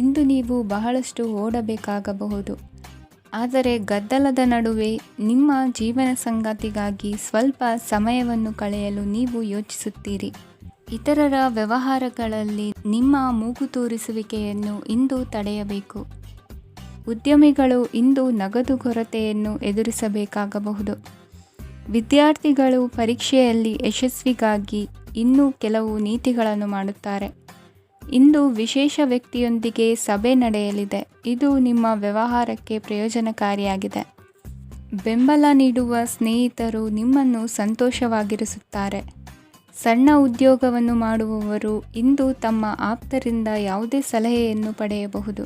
ಇಂದು ನೀವು ಬಹಳಷ್ಟು ಓಡಬೇಕಾಗಬಹುದು. ಆದರೆ ಗದ್ದಲದ ನಡುವೆ ನಿಮ್ಮ ಜೀವನ ಸಂಗಾತಿಗಾಗಿ ಸ್ವಲ್ಪ ಸಮಯವನ್ನು ಕಳೆಯಲು ನೀವು ಯೋಚಿಸುತ್ತೀರಿ. ಇತರರ ವ್ಯವಹಾರಗಳಲ್ಲಿ ನಿಮ್ಮ ಮೂಗು ತೂರಿಸುವಿಕೆಯನ್ನು ಇಂದು ತಡೆಯಬೇಕು. ಉದ್ಯಮಿಗಳು ಇಂದು ನಗದು ಕೊರತೆಯನ್ನು ಎದುರಿಸಬೇಕಾಗಬಹುದು. ವಿದ್ಯಾರ್ಥಿಗಳು ಪರೀಕ್ಷೆಯಲ್ಲಿ ಯಶಸ್ವಿಗಾಗಿ ಇನ್ನೂ ಕೆಲವು ನೀತಿಗಳನ್ನು ಮಾಡುತ್ತಾರೆ. ಇಂದು ವಿಶೇಷ ವ್ಯಕ್ತಿಯೊಂದಿಗೆ ಸಭೆ ನಡೆಯಲಿದೆ. ಇದು ನಿಮ್ಮ ವ್ಯವಹಾರಕ್ಕೆ ಪ್ರಯೋಜನಕಾರಿಯಾಗಿದೆ. ಬೆಂಬಲ ನೀಡುವ ಸ್ನೇಹಿತರು ನಿಮ್ಮನ್ನು ಸಂತೋಷವಾಗಿರಿಸುತ್ತಾರೆ. ಸಣ್ಣ ಉದ್ಯೋಗವನ್ನು ಮಾಡುವವರು ಇಂದು ತಮ್ಮ ಆಪ್ತರಿಂದ ಯಾವುದೇ ಸಲಹೆಯನ್ನು ಪಡೆಯಬಹುದು.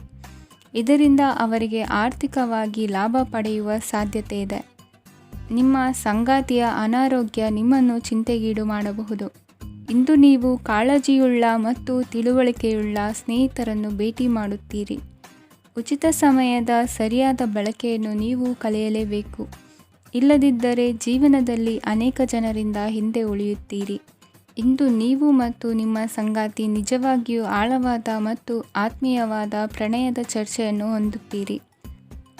ಇದರಿಂದ ಅವರಿಗೆ ಆರ್ಥಿಕವಾಗಿ ಲಾಭ ಪಡೆಯುವ ಸಾಧ್ಯತೆ ಇದೆ. ನಿಮ್ಮ ಸಂಗಾತಿಯ ಅನಾರೋಗ್ಯ ನಿಮ್ಮನ್ನು ಚಿಂತೆಗೀಡು ಮಾಡಬಹುದು. ಇಂದು ನೀವು ಕಾಳಜಿಯುಳ್ಳ ಮತ್ತು ತಿಳುವಳಿಕೆಯುಳ್ಳ ಸ್ನೇಹಿತರನ್ನು ಭೇಟಿ ಮಾಡುತ್ತೀರಿ. ಉಚಿತ ಸಮಯದ ಸರಿಯಾದ ಬಳಕೆಯನ್ನು ನೀವು ಕಲಿಯಲೇಬೇಕು. ಇಲ್ಲದಿದ್ದರೆ ಜೀವನದಲ್ಲಿ ಅನೇಕ ಜನರಿಂದ ಹಿಂದೆ ಉಳಿಯುತ್ತೀರಿ. ಇಂದು ನೀವು ಮತ್ತು ನಿಮ್ಮ ಸಂಗಾತಿ ನಿಜವಾಗಿಯೂ ಆಳವಾದ ಮತ್ತು ಆತ್ಮೀಯವಾದ ಪ್ರಣಯದ ಚರ್ಚೆಯನ್ನು ಹೊಂದುತ್ತೀರಿ.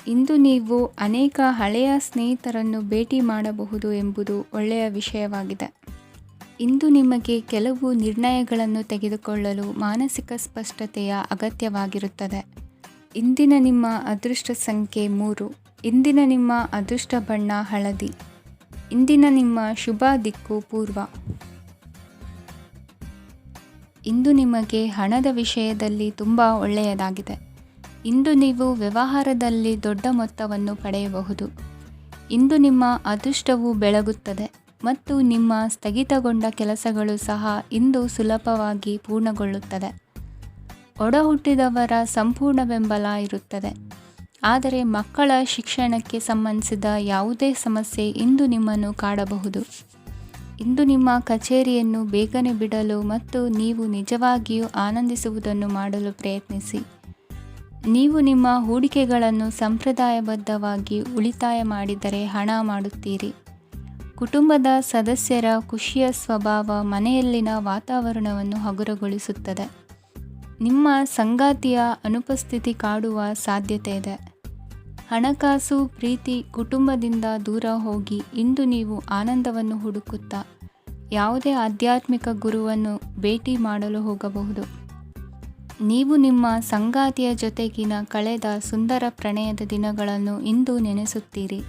ಇಂದು ನೀವು ಅನೇಕ ಹಳೆಯ ಸ್ನೇಹಿತರನ್ನು ಭೇಟಿ ಮಾಡಬಹುದು ಎಂಬುದು ಒಳ್ಳೆಯ ವಿಷಯವಾಗಿದೆ. ಇಂದು ನಿಮಗೆ ಕೆಲವು ನಿರ್ಣಯಗಳನ್ನು ತೆಗೆದುಕೊಳ್ಳಲು ಮಾನಸಿಕ ಸ್ಪಷ್ಟತೆಯ ಅಗತ್ಯವಾಗಿರುತ್ತದೆ. ಇಂದಿನ ನಿಮ್ಮ ಅದೃಷ್ಟ ಸಂಖ್ಯೆ 3. ಇಂದಿನ ನಿಮ್ಮ ಅದೃಷ್ಟ ಬಣ್ಣ ಹಳದಿ. ಇಂದಿನ ನಿಮ್ಮ ಶುಭ ದಿಕ್ಕು ಪೂರ್ವ. ಇಂದು ನಿಮಗೆ ಹಣದ ವಿಷಯದಲ್ಲಿ ತುಂಬ ಒಳ್ಳೆಯದಾಗಿದೆ. ಇಂದು ನೀವು ವ್ಯವಹಾರದಲ್ಲಿ ದೊಡ್ಡ ಮೊತ್ತವನ್ನು ಪಡೆಯಬಹುದು. ಇಂದು ನಿಮ್ಮ ಅದೃಷ್ಟವು ಬೆಳಗುತ್ತದೆ ಮತ್ತು ನಿಮ್ಮ ಸ್ಥಗಿತಗೊಂಡ ಕೆಲಸಗಳು ಸಹ ಇಂದು ಸುಲಭವಾಗಿ ಪೂರ್ಣಗೊಳ್ಳುತ್ತದೆ. ಒಡಹುಟ್ಟಿದವರ ಸಂಪೂರ್ಣ ಬೆಂಬಲ ಇರುತ್ತದೆ. ಆದರೆ ಮಕ್ಕಳ ಶಿಕ್ಷಣಕ್ಕೆ ಸಂಬಂಧಿಸಿದ ಯಾವುದೇ ಸಮಸ್ಯೆ ಇಂದು ನಿಮ್ಮನ್ನು ಕಾಡಬಹುದು. ಇಂದು ನಿಮ್ಮ ಕಚೇರಿಯನ್ನು ಬೇಗನೆ ಬಿಡಲು ಮತ್ತು ನೀವು ನಿಜವಾಗಿಯೂ ಆನಂದಿಸುವುದನ್ನು ಮಾಡಲು ಪ್ರಯತ್ನಿಸಿ. ನೀವು ನಿಮ್ಮ ಹೂಡಿಕೆಗಳನ್ನು ಸಂಪ್ರದಾಯಬದ್ಧವಾಗಿ ಉಳಿತಾಯ ಮಾಡಿದರೆ ಹಣ ಮಾಡುತ್ತೀರಿ. ಕುಟುಂಬದ ಸದಸ್ಯರ ಖುಷಿಯ ಸ್ವಭಾವ ಮನೆಯಲ್ಲಿನ ವಾತಾವರಣವನ್ನು ಹಗುರಗೊಳಿಸುತ್ತದೆ. ನಿಮ್ಮ ಸಂಗಾತಿಯ ಅನುಪಸ್ಥಿತಿ ಕಾಡುವ ಸಾಧ್ಯತೆ ಇದೆ. ಹಣಕಾಸು, ಪ್ರೀತಿ, ಕುಟುಂಬದಿಂದ ದೂರ ಹೋಗಿ ಇಂದು ನೀವು ಆನಂದವನ್ನು ಹುಡುಕುತ್ತಾ ಯಾವುದೇ ಆಧ್ಯಾತ್ಮಿಕ ಗುರುವನ್ನು ಭೇಟಿ ಮಾಡಲು ಹೋಗಬಹುದು. ನೀವು ನಿಮ್ಮ ಸಂಗಾತಿಯ ಜೊತೆಗಿನ ಕಳೆದ ಸುಂದರ ಪ್ರಣಯದ ದಿನಗಳನ್ನು ಇಂದು ನೆನೆಸುತ್ತೀರಿ.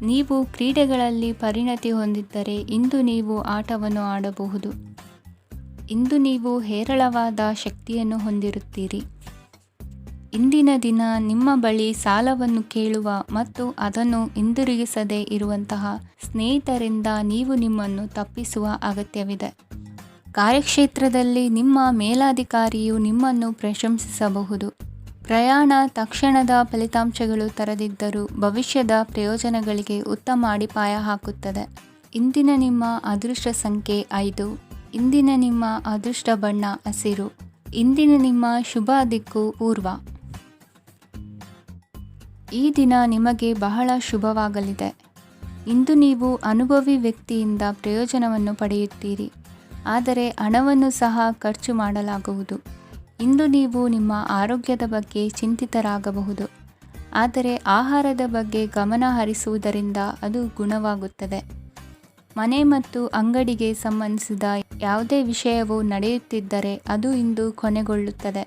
ನೀವು ಕ್ರೀಡೆಗಳಲ್ಲಿ ಪರಿಣತಿ ಹೊಂದಿದ್ದರೆ ಇಂದು ನೀವು ಆಟವನ್ನು ಆಡಬಹುದು. ಇಂದು ನೀವು ಹೇರಳವಾದ ಶಕ್ತಿಯನ್ನು ಹೊಂದಿರುತ್ತೀರಿ. ಇಂದಿನ ದಿನ ನಿಮ್ಮ ಬಳಿ ಸಾಲವನ್ನು ಕೇಳುವ ಮತ್ತು ಅದನ್ನು ಹಿಂದಿರುಗಿಸದೇ ಇರುವಂತಹ ಸ್ನೇಹಿತರಿಂದ ನೀವು ನಿಮ್ಮನ್ನು ತಪ್ಪಿಸುವ ಅಗತ್ಯವಿದೆ. ಕಾರ್ಯಕ್ಷೇತ್ರದಲ್ಲಿ ನಿಮ್ಮ ಮೇಲಾಧಿಕಾರಿಯು ನಿಮ್ಮನ್ನು ಪ್ರಶಂಸಿಸಬಹುದು. ಪ್ರಯಾಣ ತಕ್ಷಣದ ಫಲಿತಾಂಶಗಳು ತರದಿದ್ದರೂ ಭವಿಷ್ಯದ ಪ್ರಯೋಜನಗಳಿಗೆ ಉತ್ತಮ ಅಡಿಪಾಯ ಹಾಕುತ್ತದೆ. ಇಂದಿನ ನಿಮ್ಮ ಅದೃಷ್ಟ ಸಂಖ್ಯೆ 5. ಇಂದಿನ ನಿಮ್ಮ ಅದೃಷ್ಟ ಬಣ್ಣ ಹಸಿರು. ಇಂದಿನ ನಿಮ್ಮ ಶುಭ ದಿಕ್ಕು ಪೂರ್ವ. ಈ ದಿನ ನಿಮಗೆ ಬಹಳ ಶುಭವಾಗಲಿದೆ. ಇಂದು ನೀವು ಅನುಭವಿ ವ್ಯಕ್ತಿಯಿಂದ ಪ್ರಯೋಜನವನ್ನು ಪಡೆಯುತ್ತೀರಿ. ಆದರೆ ಹಣವನ್ನು ಸಹ ಖರ್ಚು ಮಾಡಲಾಗುವುದು. ಇಂದು ನೀವು ನಿಮ್ಮ ಆರೋಗ್ಯದ ಬಗ್ಗೆ ಚಿಂತಿತರಾಗಬಹುದು. ಆದರೆ ಆಹಾರದ ಬಗ್ಗೆ ಗಮನ ಹರಿಸುವುದರಿಂದ ಅದು ಗುಣವಾಗುತ್ತದೆ. ಮನೆ ಮತ್ತು ಅಂಗಡಿಗೆ ಸಂಬಂಧಿಸಿದ ಯಾವುದೇ ವಿಷಯವು ನಡೆಯುತ್ತಿದ್ದರೆ ಅದು ಇಂದು ಕೊನೆಗೊಳ್ಳುತ್ತದೆ.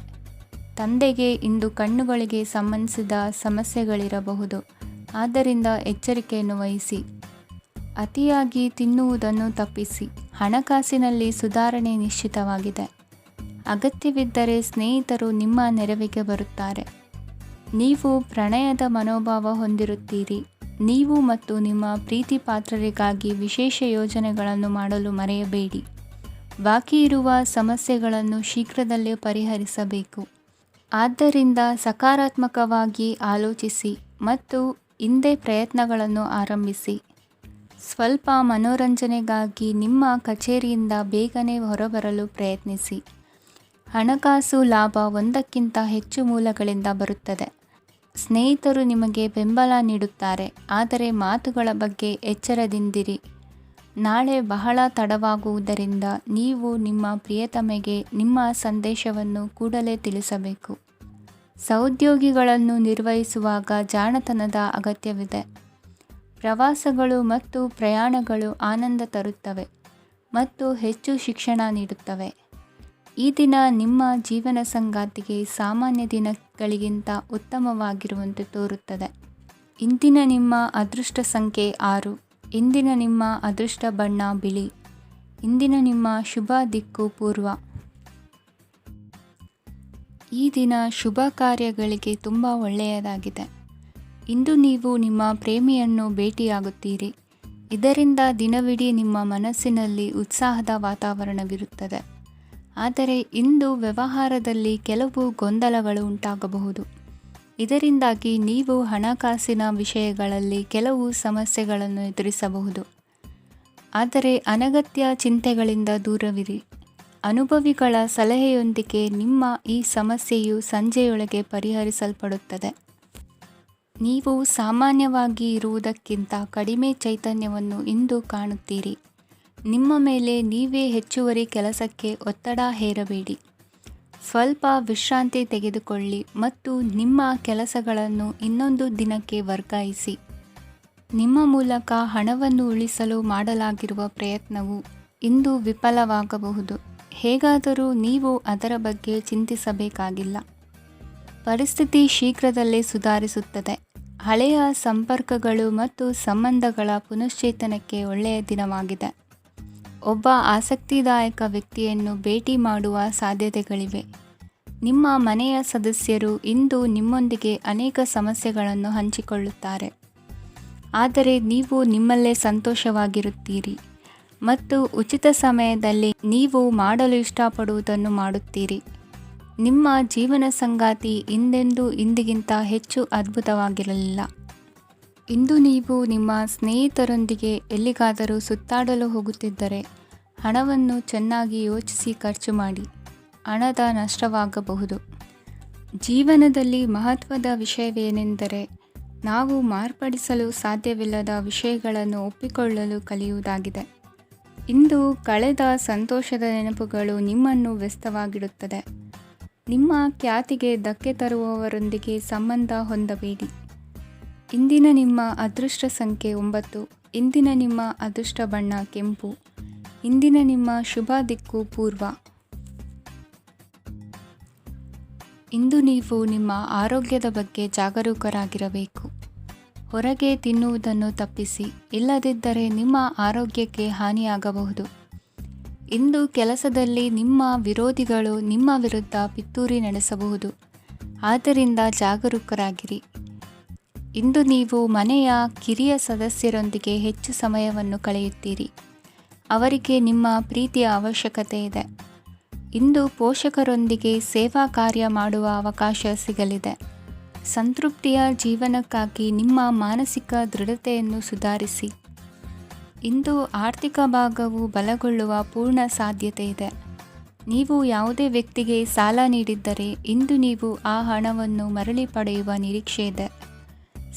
ತಂದೆಗೆ ಇಂದು ಕಣ್ಣುಗಳಿಗೆ ಸಂಬಂಧಿಸಿದ ಸಮಸ್ಯೆಗಳಿರಬಹುದು. ಆದ್ದರಿಂದ ಎಚ್ಚರಿಕೆಯನ್ನು ವಹಿಸಿ. ಅತಿಯಾಗಿ ತಿನ್ನುವುದನ್ನು ತಪ್ಪಿಸಿ. ಹಣಕಾಸಿನಲ್ಲಿ ಸುಧಾರಣೆ ನಿಶ್ಚಿತವಾಗಿದೆ. ಅಗತ್ಯವಿದ್ದರೆ ಸ್ನೇಹಿತರು ನಿಮ್ಮ ನೆರವಿಗೆ ಬರುತ್ತಾರೆ. ನೀವು ಪ್ರಣಯದ ಮನೋಭಾವ ಹೊಂದಿರುತ್ತೀರಿ. ನೀವು ಮತ್ತು ನಿಮ್ಮ ಪ್ರೀತಿ ಪಾತ್ರರಿಗಾಗಿ ವಿಶೇಷ ಯೋಜನೆಗಳನ್ನು ಮಾಡಲು ಮರೆಯಬೇಡಿ. ಬಾಕಿ ಇರುವ ಸಮಸ್ಯೆಗಳನ್ನು ಶೀಘ್ರದಲ್ಲೇ ಪರಿಹರಿಸಬೇಕು. ಆದ್ದರಿಂದ ಸಕಾರಾತ್ಮಕವಾಗಿ ಆಲೋಚಿಸಿ ಮತ್ತು ಇಂದೇ ಪ್ರಯತ್ನಗಳನ್ನು ಆರಂಭಿಸಿ. ಸ್ವಲ್ಪ ಮನೋರಂಜನೆಗಾಗಿ ನಿಮ್ಮ ಕಚೇರಿಯಿಂದ ಬೇಗನೆ ಹೊರಬರಲು ಪ್ರಯತ್ನಿಸಿ. ಹಣಕಾಸು ಲಾಭ ಒಂದಕ್ಕಿಂತ ಹೆಚ್ಚು ಮೂಲಗಳಿಂದ ಬರುತ್ತದೆ. ಸ್ನೇಹಿತರು ನಿಮಗೆ ಬೆಂಬಲ ನೀಡುತ್ತಾರೆ, ಆದರೆ ಮಾತುಗಳ ಬಗ್ಗೆ ಎಚ್ಚರದಿಂದಿರಿ. ನಾಳೆ ಬಹಳ ತಡವಾಗುವುದರಿಂದ ನೀವು ನಿಮ್ಮ ಪ್ರಿಯತಮೆಗೆ ನಿಮ್ಮ ಸಂದೇಶವನ್ನು ಕೂಡಲೇ ತಿಳಿಸಬೇಕು. ಸಹೋದ್ಯೋಗಿಗಳನ್ನು ನಿರ್ವಹಿಸುವಾಗ ಜಾಣತನದ ಅಗತ್ಯವಿದೆ. ಪ್ರವಾಸಗಳು ಮತ್ತು ಪ್ರಯಾಣಗಳು ಆನಂದ ತರುತ್ತವೆ ಮತ್ತು ಹೆಚ್ಚು ಶಿಕ್ಷಣ ನೀಡುತ್ತವೆ. ಈ ದಿನ ನಿಮ್ಮ ಜೀವನ ಸಂಗಾತಿಗೆ ಸಾಮಾನ್ಯ ದಿನಗಳಿಗಿಂತ ಉತ್ತಮವಾಗಿರುವಂತೆ ತೋರುತ್ತದೆ. ಇಂದಿನ ನಿಮ್ಮ ಅದೃಷ್ಟ ಸಂಖ್ಯೆ 6. ಇಂದಿನ ನಿಮ್ಮ ಅದೃಷ್ಟ ಬಣ್ಣ ಬಿಳಿ. ಇಂದಿನ ನಿಮ್ಮ ಶುಭ ದಿಕ್ಕು ಪೂರ್ವ. ಈ ದಿನ ಶುಭ ಕಾರ್ಯಗಳಿಗೆ ತುಂಬ ಒಳ್ಳೆಯದಾಗಿದೆ. ಇಂದು ನೀವು ನಿಮ್ಮ ಪ್ರೇಮಿಯನ್ನು ಭೇಟಿಯಾಗುತ್ತೀರಿ. ಇದರಿಂದ ದಿನವಿಡೀ ನಿಮ್ಮ ಮನಸ್ಸಿನಲ್ಲಿ ಉತ್ಸಾಹದ ವಾತಾವರಣವಿರುತ್ತದೆ. ಆದರೆ ಇಂದು ವ್ಯವಹಾರದಲ್ಲಿ ಕೆಲವು ಗೊಂದಲಗಳು ಉಂಟಾಗಬಹುದು. ಇದರಿಂದಾಗಿ ನೀವು ಹಣಕಾಸಿನ ವಿಷಯಗಳಲ್ಲಿ ಕೆಲವು ಸಮಸ್ಯೆಗಳನ್ನು ಎದುರಿಸಬಹುದು. ಆದರೆ ಅನಗತ್ಯ ಚಿಂತೆಗಳಿಂದ ದೂರವಿರಿ. ಅನುಭವಿಗಳ ಸಲಹೆಯೊಂದಿಗೆ ನಿಮ್ಮ ಈ ಸಮಸ್ಯೆಯು ಸಂಜೆಯೊಳಗೆ ಪರಿಹರಿಸಲ್ಪಡುತ್ತದೆ. ನೀವು ಸಾಮಾನ್ಯವಾಗಿ ಇರುವುದಕ್ಕಿಂತ ಕಡಿಮೆ ಚೈತನ್ಯವನ್ನು ಇಂದು ಕಾಣುತ್ತೀರಿ. ನಿಮ್ಮ ಮೇಲೆ ನೀವೇ ಹೆಚ್ಚುವರಿ ಕೆಲಸಕ್ಕೆ ಒತ್ತಡ ಹೇರಬೇಡಿ. ಸ್ವಲ್ಪ ವಿಶ್ರಾಂತಿ ತೆಗೆದುಕೊಳ್ಳಿ ಮತ್ತು ನಿಮ್ಮ ಕೆಲಸಗಳನ್ನು ಇನ್ನೊಂದು ದಿನಕ್ಕೆ ವರ್ಗಾಯಿಸಿ. ನಿಮ್ಮ ಮೂಲಕ ಹಣವನ್ನು ಉಳಿಸಲು ಮಾಡಲಾಗಿರುವ ಪ್ರಯತ್ನವು ಇಂದು ವಿಫಲವಾಗಬಹುದು. ಹೇಗಾದರೂ ನೀವು ಅದರ ಬಗ್ಗೆ ಚಿಂತಿಸಬೇಕಾಗಿಲ್ಲ. ಪರಿಸ್ಥಿತಿ ಶೀಘ್ರದಲ್ಲೇ ಸುಧಾರಿಸುತ್ತದೆ. ಹಳೆಯ ಸಂಪರ್ಕಗಳು ಮತ್ತು ಸಂಬಂಧಗಳ ಪುನಶ್ಚೇತನಕ್ಕೆ ಒಳ್ಳೆಯ ದಿನವಾಗಿದೆ. ಒಬ್ಬ ಆಸಕ್ತಿದಾಯಕ ವ್ಯಕ್ತಿಯನ್ನು ಭೇಟಿ ಮಾಡುವ ಸಾಧ್ಯತೆಗಳಿವೆ. ನಿಮ್ಮ ಮನೆಯ ಸದಸ್ಯರು ಇಂದು ನಿಮ್ಮೊಂದಿಗೆ ಅನೇಕ ಸಮಸ್ಯೆಗಳನ್ನು ಹಂಚಿಕೊಳ್ಳುತ್ತಾರೆ. ಆದರೆ ನೀವು ನಿಮ್ಮಲ್ಲೇ ಸಂತೋಷವಾಗಿರುತ್ತೀರಿ ಮತ್ತು ಉಚಿತ ಸಮಯದಲ್ಲಿ ನೀವು ಮಾಡಲು ಇಷ್ಟಪಡುವುದನ್ನು ಮಾಡುತ್ತೀರಿ. ನಿಮ್ಮ ಜೀವನ ಸಂಗಾತಿ ಇಂದಿಗಿಂತ ಹೆಚ್ಚು ಅದ್ಭುತವಾಗಿರಲಿಲ್ಲ. ಇಂದು ನೀವು ನಿಮ್ಮ ಸ್ನೇಹಿತರೊಂದಿಗೆ ಎಲ್ಲಿಗಾದರೂ ಸುತ್ತಾಡಲು ಹೋಗುತ್ತಿದ್ದರೆ ಹಣವನ್ನು ಚೆನ್ನಾಗಿ ಯೋಚಿಸಿ ಖರ್ಚು ಮಾಡಿ. ಹಣದ ನಷ್ಟವಾಗಬಹುದು. ಜೀವನದಲ್ಲಿ ಮಹತ್ವದ ವಿಷಯವೇನೆಂದರೆ ನಾವು ಮಾರ್ಪಡಿಸಲು ಸಾಧ್ಯವಿಲ್ಲದ ವಿಷಯಗಳನ್ನು ಒಪ್ಪಿಕೊಳ್ಳಲು ಕಲಿಯುವುದಾಗಿದೆ. ಇಂದು ಕಳೆದ ಸಂತೋಷದ ನೆನಪುಗಳು ನಿಮ್ಮನ್ನು ವ್ಯಸ್ತವಾಗಿಡುತ್ತದೆ. ನಿಮ್ಮ ಖ್ಯಾತಿಗೆ ಧಕ್ಕೆ ತರುವವರೊಂದಿಗೆ ಸಂಬಂಧ ಹೊಂದಬೇಡಿ. ಇಂದಿನ ನಿಮ್ಮ ಅದೃಷ್ಟ ಸಂಖ್ಯೆ 9. ಇಂದಿನ ನಿಮ್ಮ ಅದೃಷ್ಟ ಬಣ್ಣ ಕೆಂಪು. ಇಂದಿನ ನಿಮ್ಮ ಶುಭ ದಿಕ್ಕು ಪೂರ್ವ. ಇಂದು ನೀವು ನಿಮ್ಮ ಆರೋಗ್ಯದ ಬಗ್ಗೆ ಜಾಗರೂಕರಾಗಿರಬೇಕು. ಹೊರಗೆ ತಿನ್ನುವುದನ್ನು ತಪ್ಪಿಸಿ, ಇಲ್ಲದಿದ್ದರೆ ನಿಮ್ಮ ಆರೋಗ್ಯಕ್ಕೆ ಹಾನಿಯಾಗಬಹುದು. ಇಂದು ಕೆಲಸದಲ್ಲಿ ನಿಮ್ಮ ವಿರೋಧಿಗಳು ನಿಮ್ಮ ವಿರುದ್ಧ ಪಿತೂರಿ ನಡೆಸಬಹುದು. ಆದ್ದರಿಂದ ಜಾಗರೂಕರಾಗಿರಿ. ಇಂದು ನೀವು ಮನೆಯ ಕಿರಿಯ ಸದಸ್ಯರೊಂದಿಗೆ ಹೆಚ್ಚು ಸಮಯವನ್ನು ಕಳೆಯುತ್ತೀರಿ. ಅವರಿಗೆ ನಿಮ್ಮ ಪ್ರೀತಿಯ ಅವಶ್ಯಕತೆ ಇದೆ. ಇಂದು ಪೋಷಕರೊಂದಿಗೆ ಸೇವಾ ಕಾರ್ಯ ಮಾಡುವ ಅವಕಾಶ ಸಿಗಲಿದೆ. ಸಂತೃಪ್ತಿಯ ಜೀವನಕ್ಕಾಗಿ ನಿಮ್ಮ ಮಾನಸಿಕ ದೃಢತೆಯನ್ನು ಸುಧಾರಿಸಿ. ಇಂದು ಆರ್ಥಿಕ ಭಾಗವು ಬಲಗೊಳ್ಳುವ ಪೂರ್ಣ ಸಾಧ್ಯತೆ ಇದೆ. ನೀವು ಯಾವುದೇ ವ್ಯಕ್ತಿಗೆ ಸಾಲ ನೀಡಿದ್ದರೆ ಇಂದು ನೀವು ಆ ಹಣವನ್ನು ಮರಳಿ ಪಡೆಯುವ ನಿರೀಕ್ಷೆ ಇದೆ.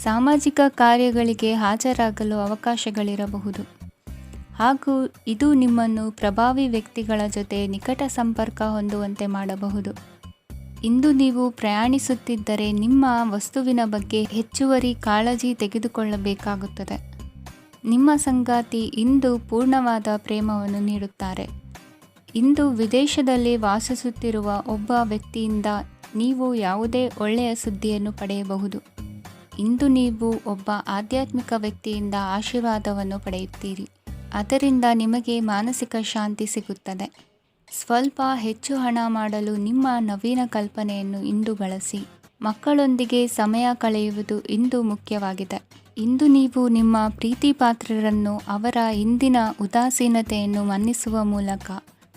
ಸಾಮಾಜಿಕ ಕಾರ್ಯಗಳಿಗೆ ಹಾಜರಾಗಲು ಅವಕಾಶಗಳಿರಬಹುದು ಹಾಗೂ ಇದು ನಿಮ್ಮನ್ನು ಪ್ರಭಾವಿ ವ್ಯಕ್ತಿಗಳ ಜೊತೆ ನಿಕಟ ಸಂಪರ್ಕ ಹೊಂದುವಂತೆ ಮಾಡಬಹುದು. ಇಂದು ನೀವು ಪ್ರಯಾಣಿಸುತ್ತಿದ್ದರೆ ನಿಮ್ಮ ವಸ್ತುವಿನ ಬಗ್ಗೆ ಹೆಚ್ಚುವರಿ ಕಾಳಜಿ ತೆಗೆದುಕೊಳ್ಳಬೇಕಾಗುತ್ತದೆ. ನಿಮ್ಮ ಸಂಗಾತಿ ಇಂದು ಪೂರ್ಣವಾದ ಪ್ರೇಮವನ್ನು ನೀಡುತ್ತಾರೆ. ಇಂದು ವಿದೇಶದಲ್ಲಿ ವಾಸಿಸುತ್ತಿರುವ ಒಬ್ಬ ವ್ಯಕ್ತಿಯಿಂದ ನೀವು ಯಾವುದೇ ಒಳ್ಳೆಯ ಸುದ್ದಿಯನ್ನು ಪಡೆಯಬಹುದು. ಇಂದು ನೀವು ಒಬ್ಬ ಆಧ್ಯಾತ್ಮಿಕ ವ್ಯಕ್ತಿಯಿಂದ ಆಶೀರ್ವಾದವನ್ನು ಪಡೆಯುತ್ತೀರಿ. ಅದರಿಂದ ನಿಮಗೆ ಮಾನಸಿಕ ಶಾಂತಿ ಸಿಗುತ್ತದೆ. ಸ್ವಲ್ಪ ಹೆಚ್ಚು ಹಣ ಮಾಡಲು ನಿಮ್ಮ ನವೀನ ಕಲ್ಪನೆಯನ್ನು ಇಂದು ಬಳಸಿ. ಮಕ್ಕಳೊಂದಿಗೆ ಸಮಯ ಕಳೆಯುವುದು ಇಂದು ಮುಖ್ಯವಾಗಿದೆ. ಇಂದು ನೀವು ನಿಮ್ಮ ಪ್ರೀತಿ ಪಾತ್ರರನ್ನು ಅವರ ಇಂದಿನ ಉದಾಸೀನತೆಯನ್ನು ಮನ್ನಿಸುವ ಮೂಲಕ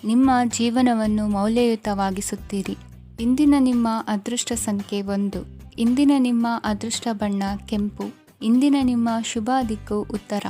ನಿಮ್ಮ ಜೀವನವನ್ನು ಮೌಲ್ಯಯುತವಾಗಿಸುತ್ತೀರಿ. ಇಂದಿನ ನಿಮ್ಮ ಅದೃಷ್ಟ ಸಂಖ್ಯೆ 1. ಇಂದಿನ ನಿಮ್ಮ ಅದೃಷ್ಟ ಬಣ್ಣ ಕೆಂಪು. ಇಂದಿನ ನಿಮ್ಮ ಶುಭ ದಿಕ್ಕು ಉತ್ತರ.